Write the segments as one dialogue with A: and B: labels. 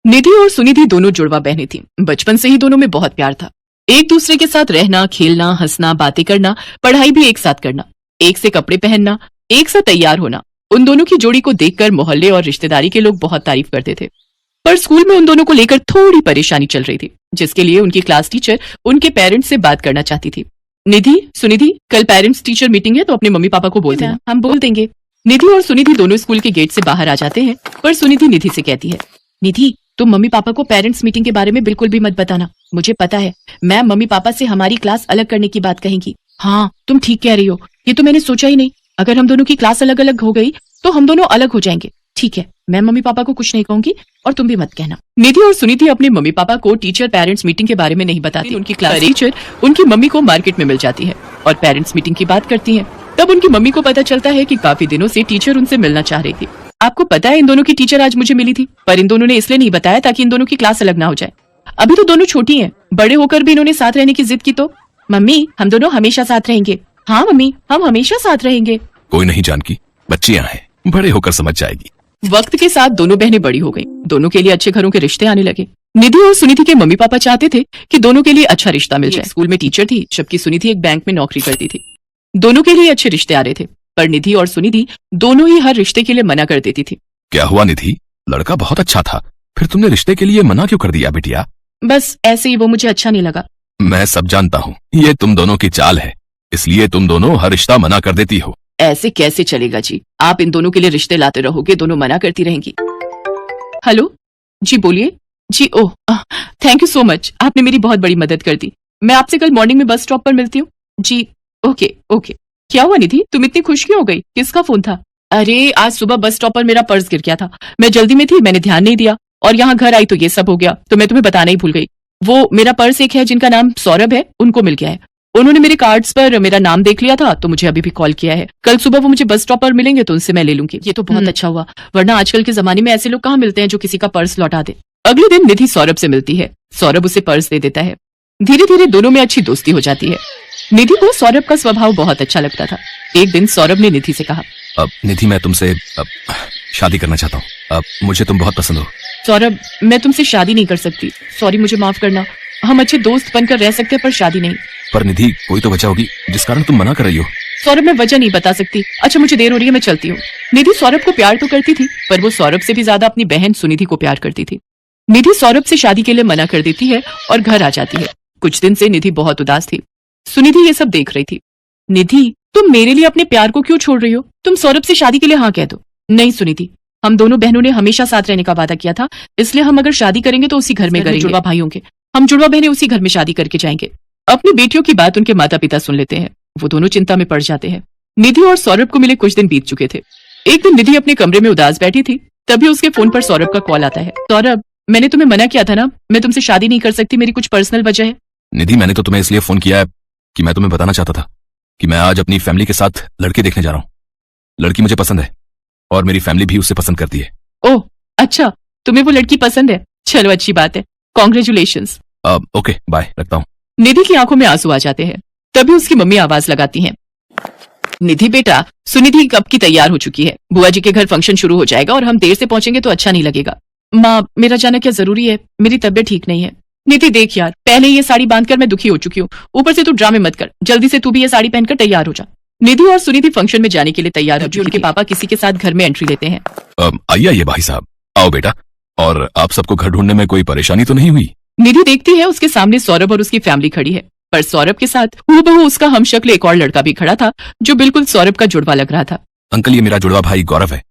A: निधि और सुनिधि दोनों जुड़वा बहनें थीं। बचपन से ही दोनों में बहुत प्यार था। एक दूसरे के साथ रहना, खेलना, हंसना, बातें करना, पढ़ाई भी एक साथ करना, एक से कपड़े पहनना, एक साथ तैयार होना। उन दोनों की जोड़ी को देखकर मोहल्ले और रिश्तेदारी के लोग बहुत तारीफ करते थे। पर स्कूल में उन दोनों को लेकर थोड़ी परेशानी चल रही थी, जिसके लिए उनकी क्लास टीचर उनके पेरेंट्स से बात करना चाहती थी। निधि, सुनिधि, कल पेरेंट्स टीचर मीटिंग है तो अपने मम्मी पापा को बोल देना। हम बोल देंगे। निधि और सुनिधि दोनों स्कूल के गेट से बाहर आ जाते हैं, पर सुनिधि निधि से कहती है, निधि, तुम मम्मी पापा को पेरेंट्स मीटिंग के बारे में बिल्कुल भी मत बताना। मुझे पता है मैम मम्मी पापा से हमारी क्लास अलग करने की बात कहेंगी। हाँ, तुम ठीक कह रही हो, ये तो मैंने सोचा ही नहीं। अगर हम दोनों की क्लास अलग अलग हो गई तो हम दोनों अलग हो जाएंगे। ठीक है, मैं मम्मी पापा को कुछ नहीं कहूंगी और तुम भी मत कहना। निधि और सुनिधि अपने मम्मी पापा को टीचर पेरेंट्स मीटिंग के बारे में नहीं बताती। उनकी क्लास टीचर उनकी मम्मी को मार्केट में मिल जाती है और पेरेंट्स मीटिंग की बात करती है। तब उनकी मम्मी को पता चलता है कि काफी दिनों से टीचर उनसे मिलना चाह रही थी। आपको पता है इन दोनों की टीचर आज मुझे मिली थी, पर इन दोनों ने इसलिए नहीं बताया ताकि इन दोनों की क्लास अलग ना हो जाए। अभी तो दोनों छोटी हैं, बड़े होकर भी इन्होंने साथ रहने की जिद की तो मम्मी हम दोनों हमेशा साथ रहेंगे। हाँ मम्मी, हम हमेशा साथ रहेंगे।
B: कोई नहीं जानकी, बच्चियां हैं, बड़े होकर समझ जाएगी।
A: वक्त के साथ दोनों बहनें बड़ी हो गईं। दोनों के लिए अच्छे घरों के रिश्ते आने लगे। निधि और सुनिधि के मम्मी पापा चाहते थे कि दोनों के लिए अच्छा रिश्ता मिल जाए। स्कूल में टीचर थी, जबकि सुनिधि एक बैंक में नौकरी करती थी। दोनों के लिए अच्छे रिश्ते आ रहे थे, पर निधि और सुनिधि दोनों ही हर रिश्ते के लिए मना कर देती थी।
B: क्या हुआ निधि? लड़का बहुत अच्छा था, फिर तुमने रिश्ते के लिए मना क्यों कर दिया बिटिया?
A: बस ऐसे ही, वो मुझे अच्छा नहीं लगा।
B: मैं सब जानता हूँ, ये तुम दोनों की चाल है, इसलिए तुम दोनों हर रिश्ता मना कर देती हो।
A: ऐसे कैसे चलेगा जी? आप इन दोनों के लिए रिश्ते लाते रहोगे, दोनों मना करती रहेंगी। हेलो जी, बोलिए जी। ओह, थैंक यू सो मच, आपने मेरी बहुत बड़ी मदद कर दी। मैं आपसे कल मॉर्निंग में बस स्टॉप पर मिलती हूँ जी। Okay okay. क्या हुआ निधि, तुम इतनी खुश क्यों हो गई? किसका फोन था? अरे आज सुबह बस स्टॉप पर मेरा पर्स गिर गया था, मैं जल्दी में थी, मैंने ध्यान नहीं दिया और यहाँ घर आई तो ये सब हो गया, तो मैं तुम्हें बताना ही भूल गई। वो मेरा पर्स एक है जिनका नाम सौरभ है, उनको मिल गया है। उन्होंने मेरे कार्ड्स पर मेरा नाम देख लिया था तो मुझे अभी भी कॉल किया है। कल सुबह वो मुझे बस स्टॉप पर मिलेंगे तो उनसे मैं ले लूंगी। ये तो बहुत अच्छा हुआ, वरना आजकल के जमाने में ऐसे लोग कहाँ मिलते हैं जो किसी का पर्स लौटा दे। अगले दिन निधि सौरभ से मिलती है। सौरभ उसे पर्स दे देता है। धीरे धीरे दोनों में अच्छी दोस्ती हो जाती है। निधि को सौरभ का स्वभाव बहुत अच्छा लगता था। एक दिन सौरभ ने निधि से कहा,
B: निधि मैं तुमसे शादी करना चाहता हूँ, मुझे तुम बहुत पसंद हो।
A: सौरभ, मैं तुमसे शादी नहीं कर सकती, सॉरी, मुझे माफ करना। हम अच्छे दोस्त बनकर रह सकते हैं पर शादी नहीं।
B: पर निधि कोई तो वजह होगी जिस कारण तुम मना कर रही हो।
A: सौरभ, मैं वजह नहीं बता सकती। अच्छा मुझे देर हो रही है, मैं चलती हूँ। निधि सौरभ को प्यार तो करती थी, पर वो सौरभ से भी ज्यादा अपनी बहन सुनिधि को प्यार करती थी। निधि सौरभ से शादी के लिए मना कर देती है और घर आ जाती है। कुछ दिन से निधि बहुत उदास थी। सुनिधि ये सब देख रही थी। निधि, तुम मेरे लिए अपने प्यार को क्यों छोड़ रही हो? तुम सौरभ से शादी के लिए हाँ कह दो। नहीं सुनिधि, हम दोनों बहनों ने हमेशा साथ रहने का वादा किया था, इसलिए हम अगर शादी करेंगे तो उसी घर में करेंगे। जुड़वा भाई होंगे, हम जुड़वा बहनें उसी घर में शादी करके जाएंगे। अपनी बेटियों की बात उनके माता पिता सुन लेते हैं। वो दोनों चिंता में पड़ जाते हैं। निधि और सौरभ को मिले कुछ दिन बीत चुके थे। एक दिन निधि अपने कमरे में उदास बैठी थी, तभी उसके फोन पर सौरभ का कॉल आता है। सौरभ, मैंने तुम्हें मना किया था ना, मैं तुमसे शादी नहीं कर सकती, मेरी कुछ पर्सनल वजह है।
B: निधि, मैंने तो तुम्हें इसलिए फोन किया है कि मैं तुम्हें बताना चाहता था कि मैं आज अपनी फैमिली के साथ लड़के देखने जा रहा हूँ। लड़की मुझे पसंद है और मेरी फैमिली भी उससे पसंद करती है।
A: ओह अच्छा, तुम्हें वो लड़की पसंद है? चलो अच्छी बात है, कॉन्ग्रेचुलेशंस।
B: ओके बाय, रखता हूँ।
A: निधि की आंखों में आंसू आ जाते हैं। तभी उसकी मम्मी आवाज लगाती हैं, निधि बेटा, सुनिधि कब की तैयार हो चुकी है, बुआ जी के घर फंक्शन शुरू हो जाएगा और हम देर से पहुंचेंगे तो अच्छा नहीं लगेगा। माँ, मेरा जाना क्या जरूरी है? मेरी तबीयत ठीक नहीं है। निधि देख यार, पहले ये साड़ी बांधकर मैं दुखी हो चुकी हूँ, ऊपर से तू ड्रामे मत कर, जल्दी से तू भी ये साड़ी पहनकर तैयार हो जा। निधि और सुनिधि फंक्शन में जाने के लिए तैयार हो चुकी। उनके पापा किसी के साथ घर में एंट्री लेते हैं।
B: आइए आइए भाई साहब, आओ बेटा। और आप सबको घर ढूंढने में कोई परेशानी तो नहीं हुई?
A: निधि देखती है उसके सामने सौरभ और उसकी फैमिली खड़ी है, पर सौरभ के साथ हूबहू उसका हमशक्ल एक और लड़का भी खड़ा था जो बिल्कुल सौरभ का जुड़वा लग रहा था।
B: अंकल, ये मेरा जुड़वा भाई गौरव है,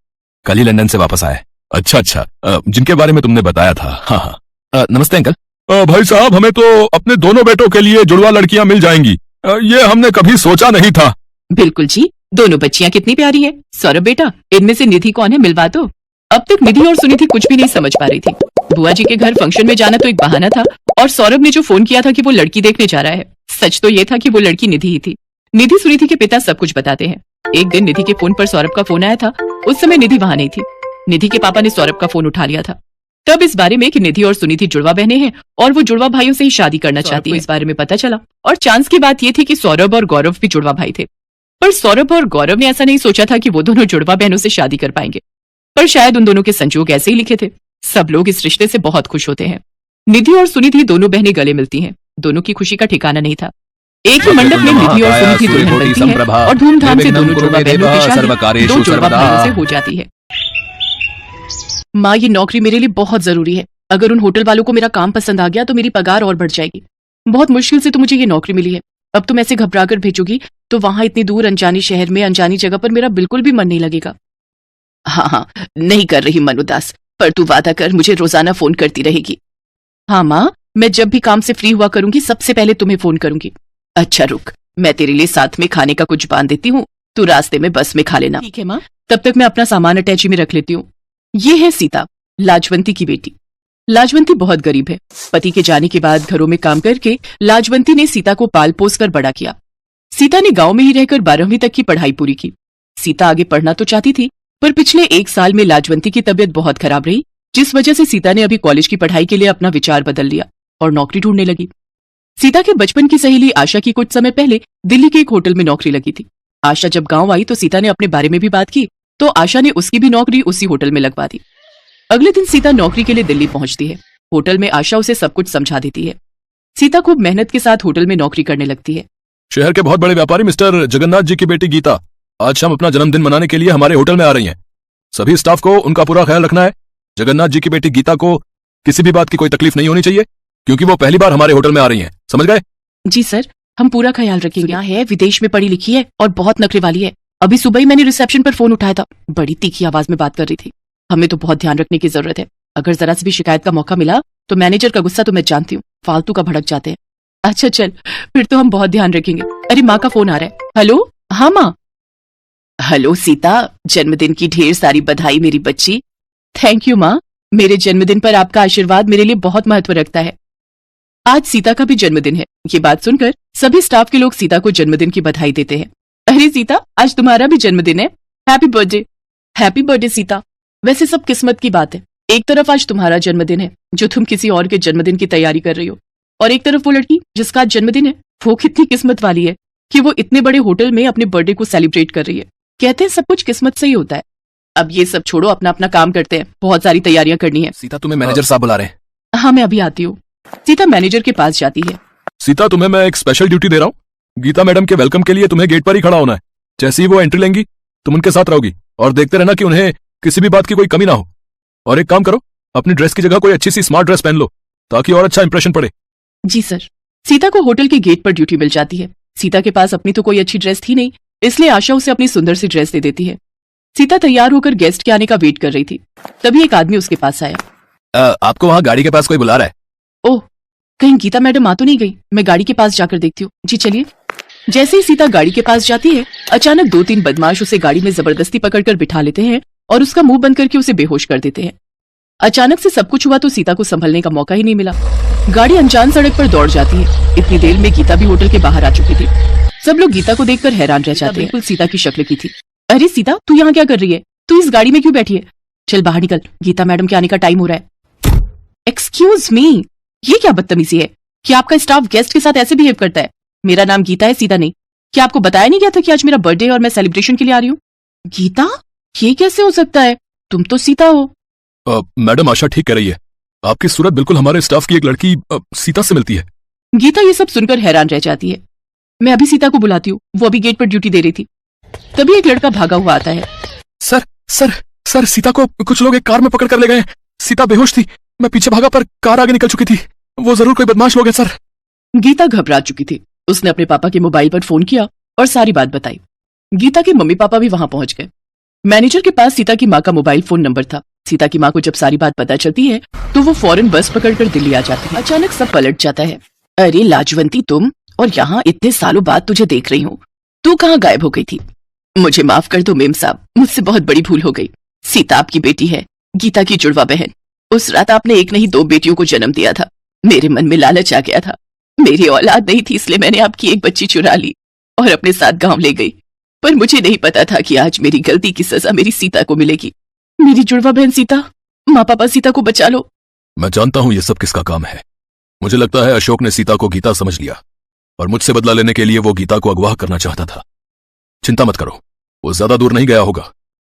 B: कल ही लंदन से वापस आया है। अच्छा, जिनके बारे में तुमने बताया था। हाँ हाँ, नमस्ते अंकल।
C: भाई साहब, हमें तो अपने दोनों बेटों के लिए जुड़वा लड़कियां मिल जाएंगी, ये हमने कभी सोचा नहीं था।
A: बिल्कुल जी, दोनों बच्चियां कितनी प्यारी हैं। सौरभ बेटा, इनमें से निधि कौन है, मिलवा दो। अब तक निधि और सुनिधि कुछ भी नहीं समझ पा रही थी। बुआ जी के घर फंक्शन में जाना तो एक बहाना था, और सौरभ ने जो फोन किया था कि वो लड़की देखने जा रहा है, सच तो ये था कि वो लड़की निधि ही थी। निधि सुनिधि के पिता सब कुछ बताते हैं। एक दिन निधि के फोन पर सौरभ का फोन आया था। उस समय निधि वहां नहीं थी। निधि के पापा ने सौरभ का फोन उठा लिया था। तब इस बारे में कि निधि और सुनिधि जुड़वा बहनें हैं और वो जुड़वा भाइयों से ही शादी करना चाहती है, इस बारे में पता चला। और चांस की बात ये थी कि सौरभ और गौरव भी जुड़वा भाई थे, पर सौरभ और गौरव ने ऐसा नहीं सोचा था कि वो दोनों जुड़वा बहनों से शादी कर पाएंगे। पर शायद उन दोनों के संजोग ऐसे ही लिखे थे। सब लोग इस रिश्ते से बहुत खुश होते हैं। निधि और सुनिधि दोनों बहनें गले मिलती हैं। दोनों की खुशी का ठिकाना नहीं था। एक ही मंडप में निधि और सुनिधि दुल्हन बनती है और धूमधाम से दोनों जुड़वा बहनों की शादी दो जुड़वा भाइयों से हो जाती है। माँ, ये नौकरी मेरे लिए बहुत जरूरी है। अगर उन होटल वालों को मेरा काम पसंद आ गया तो मेरी पगार और बढ़ जाएगी। बहुत मुश्किल से तो मुझे ये नौकरी मिली है। अब तुम ऐसे घबरा कर भेजोगी तो वहां इतनी दूर अनजानी शहर में अनजानी जगह पर मेरा बिल्कुल भी मन नहीं लगेगा। हाँ, नहीं कर रही मन उदास, पर तू वादा कर मुझे रोजाना फोन करती रहेगी। हाँ माँ, मैं जब भी काम से फ्री हुआ करूंगी सबसे पहले तुम्हें फोन करूंगी। अच्छा रुक, मैं तेरे लिए साथ में खाने का कुछ बांध देती हूँ, तू रास्ते में बस में खा लेना। ठीक है माँ। तब तक मैं अपना सामान अटैची में रख लेती हूँ। ये है सीता, लाजवंती की बेटी। लाजवंती बहुत गरीब है। पति के जाने के बाद घरों में काम करके लाजवंती ने सीता को पाल पोस कर बड़ा किया। सीता ने गांव में ही रहकर 12वीं तक की पढ़ाई पूरी की। सीता आगे पढ़ना तो चाहती थी, पर पिछले 1 साल में लाजवंती की तबीयत बहुत खराब रही, जिस वजह से सीता ने अभी कॉलेज की पढ़ाई के लिए अपना विचार बदल लिया और नौकरी ढूंढने लगी। सीता के बचपन की सहेली आशा की कुछ समय पहले दिल्ली के एक होटल में नौकरी लगी थी। आशा जब गांव आई तो सीता ने अपने बारे में भी बात की, तो आशा ने उसकी भी नौकरी उसी होटल में लगवा दी। अगले दिन सीता नौकरी के लिए दिल्ली पहुंचती है। होटल में आशा उसे सब कुछ समझा देती है। सीता खूब मेहनत के साथ होटल में नौकरी करने लगती है।
C: शहर के बहुत बड़े व्यापारी मिस्टर जगन्नाथ जी की बेटी गीता आज शाम अपना जन्मदिन मनाने के लिए हमारे होटल में आ रही हैं। सभी स्टाफ को उनका पूरा ख्याल रखना है। जगन्नाथ जी की बेटी गीता को किसी भी बात की कोई तकलीफ नहीं होनी चाहिए, क्योंकि वो पहली बार हमारे होटल में आ रही हैं। समझ गए?
A: जी सर, हम पूरा ख्याल रखेंगे। यहाँ है, विदेश में पढ़ी लिखी है और बहुत नखरे वाली है। अभी सुबह ही मैंने रिसेप्शन पर फोन उठाया था, बड़ी तीखी आवाज में बात कर रही थी। हमें तो बहुत ध्यान रखने की जरूरत है। अगर जरा से भी शिकायत का मौका मिला तो मैनेजर का गुस्सा तो मैं जानती हूँ, फालतू का भड़क जाते हैं। अच्छा चल, फिर तो हम बहुत ध्यान रखेंगे। अरे माँ का फोन आ रहा है। हेलो, हाँ माँ। हेलो सीता, जन्मदिन की ढेर सारी बधाई मेरी बच्ची। थैंक यू माँ, मेरे जन्मदिन पर आपका आशीर्वाद मेरे लिए बहुत महत्व रखता है। आज सीता का भी जन्मदिन है। ये बात सुनकर सभी स्टाफ के लोग सीता को जन्मदिन की बधाई देते हैं। अरे सीता, आज तुम्हारा भी जन्मदिन है। Happy birthday. Happy birthday Sita. वैसे सब किस्मत की बात है। एक तरफ आज तुम्हारा जन्मदिन है जो तुम किसी और के जन्मदिन की तैयारी कर रही हो, और एक तरफ वो लड़की जिसका आज जन्मदिन है, वो कितनी किस्मत वाली है कि वो इतने बड़े होटल में अपने बर्थडे को सेलिब्रेट कर रही है। कहते हैं सब कुछ किस्मत से ही होता है। अब ये सब छोड़ो, अपना अपना काम करते हैं, बहुत सारी तैयारियां करनी है।
B: सीता, तुम्हें मैनेजर साहब बुला रहे हैं।
A: हाँ मैं अभी आती हूँ। सीता मैनेजर के पास जाती है।
C: सीता, तुम्हें मैं एक स्पेशल ड्यूटी दे रहा हूँ। गीता मैडम के वेलकम के लिए तुम्हें गेट पर ही खड़ा होना है। जैसे ही वो एंट्री लेंगी तुम उनके साथ रहोगी और देखते रहना कि उन्हें किसी भी बात की कोई कमी ना हो। और एक काम करो, अपनी ड्रेस की जगह कोई अच्छी सी स्मार्ट ड्रेस पहन लो ताकि और अच्छा इंप्रेशन पड़े।
A: जी सर। सीता को होटल के गेट पर ड्यूटी मिल जाती है। सीता के पास अपनी तो कोई अच्छी ड्रेस थी नहीं, इसलिए आशा उसे अपनी सुंदर सी ड्रेस दे देती है। सीता तैयार होकर गेस्ट के आने का वेट कर रही थी, तभी एक आदमी उसके पास आया।
B: आपको वहाँ गाड़ी के पास कोई बुला रहा है।
A: ओह, कहीं गीता मैडम आ तो नहीं गई? मैं गाड़ी के पास जाकर देखती हूँ। जी चलिए। जैसे ही सीता गाड़ी के पास जाती है, अचानक 2-3 बदमाश उसे गाड़ी में जबरदस्ती पकड़कर बिठा लेते हैं और उसका मुंह बंद करके उसे बेहोश कर देते हैं। अचानक से सब कुछ हुआ तो सीता को संभलने का मौका ही नहीं मिला। गाड़ी अनजान सड़क पर दौड़ जाती है। इतनी देर में गीता भी होटल के बाहर आ चुकी थी। सब लोग गीता को देखकर हैरान रह जाते हैं। बिल्कुल सीता की शक्ल की थी। अरे सीता, तू यहाँ क्या कर रही है? तू इस गाड़ी में क्यों बैठी है? चल बाहर निकल, गीता मैडम के आने का टाइम हो रहा है। एक्सक्यूज मी, ये क्या बदतमीजी है कि आपका स्टाफ गेस्ट के साथ ऐसे बिहेव करता है? मेरा नाम गीता है, सीता नहीं। क्या आपको बताया नहीं गया था कि आज मेरा बर्थडे और मैं सेलिब्रेशन के लिए आ रही हूँ? गीता, ये कैसे हो सकता है? तुम तो सीता हो।
C: मैडम, आशा ठीक कह रही है। आपकी सूरत बिल्कुल हमारे स्टाफ की एक लड़की सीता से मिलती है।
A: गीता ये सब सुनकर हैरान रह जाती है। मैं अभी सीता को बुलाती हूँ, वो अभी गेट पर ड्यूटी दे रही थी। तभी एक लड़का भागा हुआ आता है।
C: सर सर सर, सीता को कुछ लोग एक कार में पकड़ कर ले गए। सीता बेहोश थी, मैं पीछे भागा पर कार आगे निकल चुकी थी। वो जरूर कोई बदमाश लोग हैं सर।
A: गीता घबरा चुकी थी। उसने अपने पापा के मोबाइल पर फोन किया और सारी बात बताई। गीता के मम्मी पापा भी वहां पहुंच गए। मैनेजर के पास सीता की माँ का मोबाइल फोन नंबर था। सीता की माँ को जब सारी बात पता चलती है तो वो फौरन बस पकड़कर दिल्ली आ जाती है। अचानक सब पलट जाता है। अरे लाजवंती, तुम, और यहाँ इतने सालों बाद तुझे देख रही हूँ। तू कहाँ गायब हो गई थी? मुझे माफ कर दो मेम साहब, मुझसे बहुत बड़ी भूल हो गई। सीता आपकी बेटी है, गीता की जुड़वा बहन। उस रात आपने एक नहीं 2 बेटियों को जन्म दिया था। मेरे मन में लालच आ गया था। मेरी औलाद नहीं थी, इसलिए मैंने आपकी एक बच्ची चुरा ली और अपने साथ गांव ले गई। पर मुझे नहीं पता था कि आज मेरी गलती की सजा मेरी सीता को मिलेगी। मेरी जुड़वा बहन सीता, माँ पापा सीता को बचा लो।
C: मैं जानता हूँ ये सब किसका काम है। मुझे लगता है अशोक ने सीता को गीता समझ लिया और मुझसे बदला लेने के लिए वो गीता को अगवा करना चाहता था। चिंता मत करो, वो ज्यादा दूर नहीं गया होगा।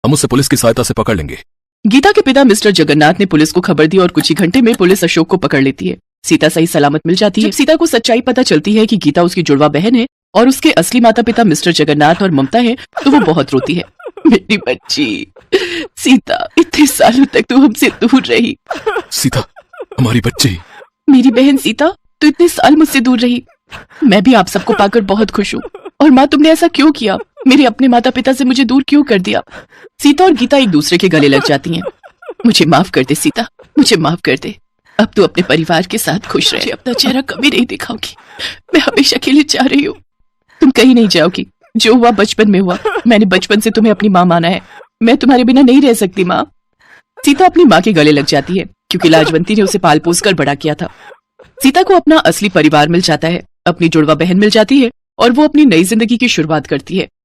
C: हम उसे पुलिस की सहायता से पकड़ लेंगे
A: गीता के पिता मिस्टर जगन्नाथ ने पुलिस को खबर दी और कुछ ही घंटे में पुलिस अशोक को पकड़ लेती है। सीता सही सलामत मिल जाती है। जब सीता को सच्चाई पता चलती है कि गीता उसकी जुड़वा बहन है और उसके असली माता पिता मिस्टर जगन्नाथ और ममता है, तो वो बहुत रोती है। मेरी बच्ची सीता, इतने सालों तक तू हमसे दूर रही।
C: सीता, हमारी बच्ची।
A: मेरी बहन सीता, तू इतने साल मुझसे दूर रही। मैं भी आप सबको पाकर बहुत खुश हूँ। और माँ, तुमने ऐसा क्यों किया? मेरे अपने माता पिता से मुझे दूर क्यों कर दिया? सीता और गीता एक दूसरे के गले लग जाती हैं। मुझे माफ कर दे सीता, मुझे माफ कर दे। अब तू अपने परिवार के साथ खुश रहे। अपना चेहरा कभी नहीं दिखाऊंगी। मैं हमेशा के लिए चाह रही हूँ। तुम कहीं नहीं जाओगी। जो हुआ बचपन में हुआ। मैंने बचपन से तुम्हें अपनी माँ माना है। मैं तुम्हारे बिना नहीं रह सकती माँ। सीता अपनी माँ के गले लग जाती है क्योंकि लाजवंती ने उसे पाल पोस कर बड़ा किया था। सीता को अपना असली परिवार मिल जाता है, अपनी जुड़वा बहन मिल जाती है और वो अपनी नई जिंदगी की शुरुआत करती है।